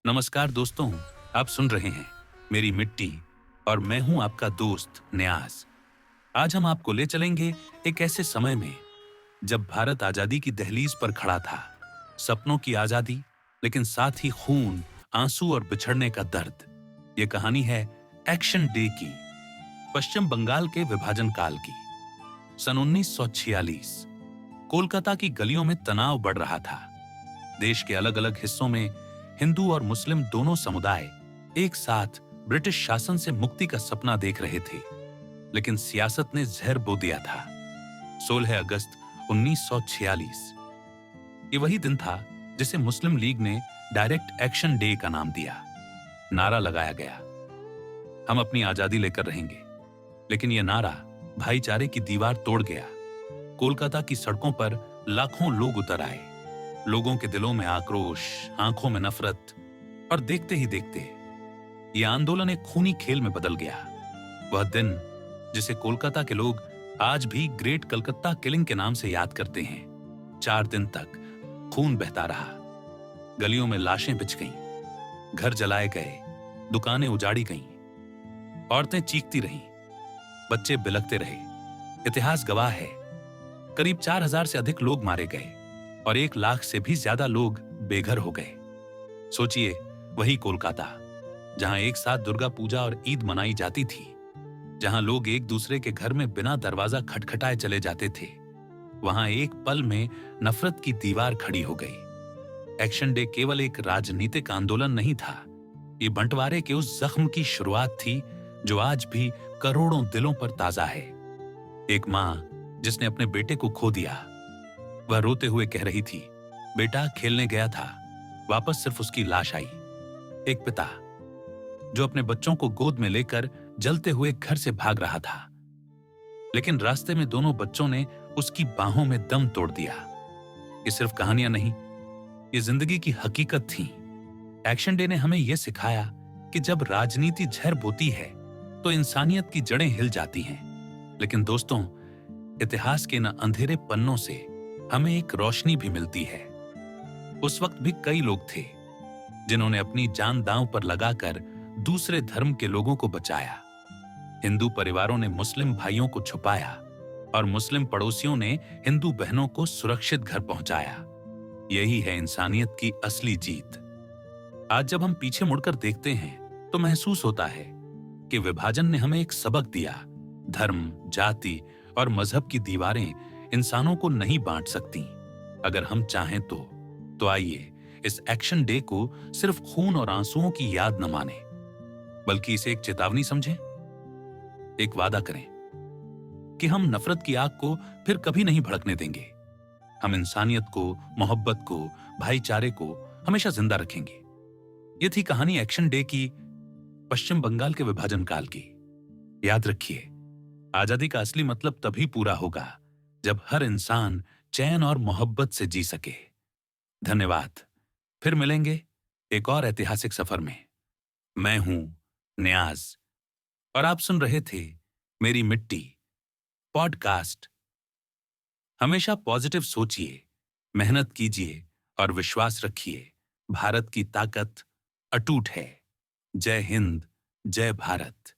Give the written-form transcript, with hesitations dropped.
नमस्कार दोस्तों, आप सुन रहे हैं मेरी मिट्टी और मैं हूं आपका दोस्त न्याज। आज हम आपको ले चलेंगे एक ऐसे समय में जब भारत आजादी की दहलीज पर खड़ा था। सपनों की आजादी, लेकिन साथ ही खून, आंसू और बिछड़ने का दर्द। ये कहानी है एक्शन डे की, पश्चिम बंगाल के विभाजन काल की। सन 1946 कोलकाता की गलियों में तनाव बढ़ रहा था। देश के अलग अलग हिस्सों में हिंदू और मुस्लिम दोनों समुदाय एक साथ ब्रिटिश शासन से मुक्ति का सपना देख रहे थे, लेकिन सियासत ने जहर बो दिया था। 16 अगस्त 1946 ये वही दिन था जिसे मुस्लिम लीग ने डायरेक्ट एक्शन डे का नाम दिया। नारा लगाया गया, हम अपनी आजादी लेकर रहेंगे। लेकिन यह नारा भाईचारे की दीवार तोड़ गया। कोलकाता की सड़कों पर लाखों लोग उतर आए। लोगों के दिलों में आक्रोश, आंखों में नफरत, और देखते ही देखते यह आंदोलन एक खूनी खेल में बदल गया। वह दिन जिसे कोलकाता के लोग आज भी ग्रेट कलकत्ता किलिंग के नाम से याद करते हैं। 4 दिन तक खून बहता रहा। गलियों में लाशें बिछ गईं, घर जलाए गए, दुकानें उजाड़ी गईं, औरतें चीखती रहीं, बच्चे बिलखते रहे। इतिहास गवाह है, करीब 4000 से अधिक लोग मारे गए और 1 लाख से भी ज्यादा लोग बेघर हो गए। सोचिए, वही कोलकाता जहां एक साथ दुर्गा पूजा और ईद मनाई जाती थी, जहां लोग एक दूसरे के घर में बिना दरवाजा खटखटाए चले जाते थे, वहां एक पल में नफरत की दीवार खड़ी हो गई। एक्शन डे केवल एक राजनीतिक आंदोलन नहीं था, ये बंटवारे के उस जख्म की शुरुआत थी जो आज भी करोड़ों दिलों पर ताजा है। एक मां जिसने अपने बेटे को खो दिया, वह रोते हुए कह रही थी, बेटा खेलने गया था, वापस सिर्फ उसकी लाश आई। एक पिता जो अपने बच्चों को गोद में लेकर जलते हुए घर से भाग रहा था, लेकिन रास्ते में दोनों बच्चों ने उसकी बाहों में दम तोड़ दिया। ये सिर्फ कहानियां नहीं, ये जिंदगी की हकीकत थी। एक्शन डे ने हमें यह सिखाया कि जब राजनीति जहर बोती है तो इंसानियत की जड़ें हिल जाती हैं। लेकिन दोस्तों, इतिहास के न अंधेरे पन्नों से हमें एक रोशनी भी मिलती है। उस वक्त भी कई लोग थे जिन्होंने अपनी जान दांव पर लगाकर दूसरे धर्म के लोगों को बचाया। हिंदू परिवारों ने मुस्लिम भाइयों को छुपाया और मुस्लिम पड़ोसियों ने हिंदू बहनों को सुरक्षित घर पहुंचाया। यही है इंसानियत की असली जीत। आज जब हम पीछे मुड़कर देखते हैं तो महसूस होता है कि विभाजन ने हमें एक सबक दिया। धर्म, जाति और मजहब की दीवारें इंसानों को नहीं बांट सकती। अगर हम चाहें तो आइए इस एक्शन डे को सिर्फ खून और आंसुओं की याद न माने, बल्कि इसे एक चेतावनी समझें। एक वादा करें कि हम नफरत की आग को फिर कभी नहीं भड़कने देंगे। हम इंसानियत को, मोहब्बत को, भाईचारे को हमेशा जिंदा रखेंगे। ये थी कहानी एक्शन डे की, पश्चिम बंगाल के विभाजन काल की। याद रखिए, आजादी का असली मतलब तभी पूरा होगा जब हर इंसान चैन और मोहब्बत से जी सके। धन्यवाद। फिर मिलेंगे एक और ऐतिहासिक सफर में। मैं हूं न्याज और आप सुन रहे थे मेरी मिट्टी पॉडकास्ट। हमेशा पॉजिटिव सोचिए, मेहनत कीजिए और विश्वास रखिए। भारत की ताकत अटूट है। जय हिंद, जय भारत।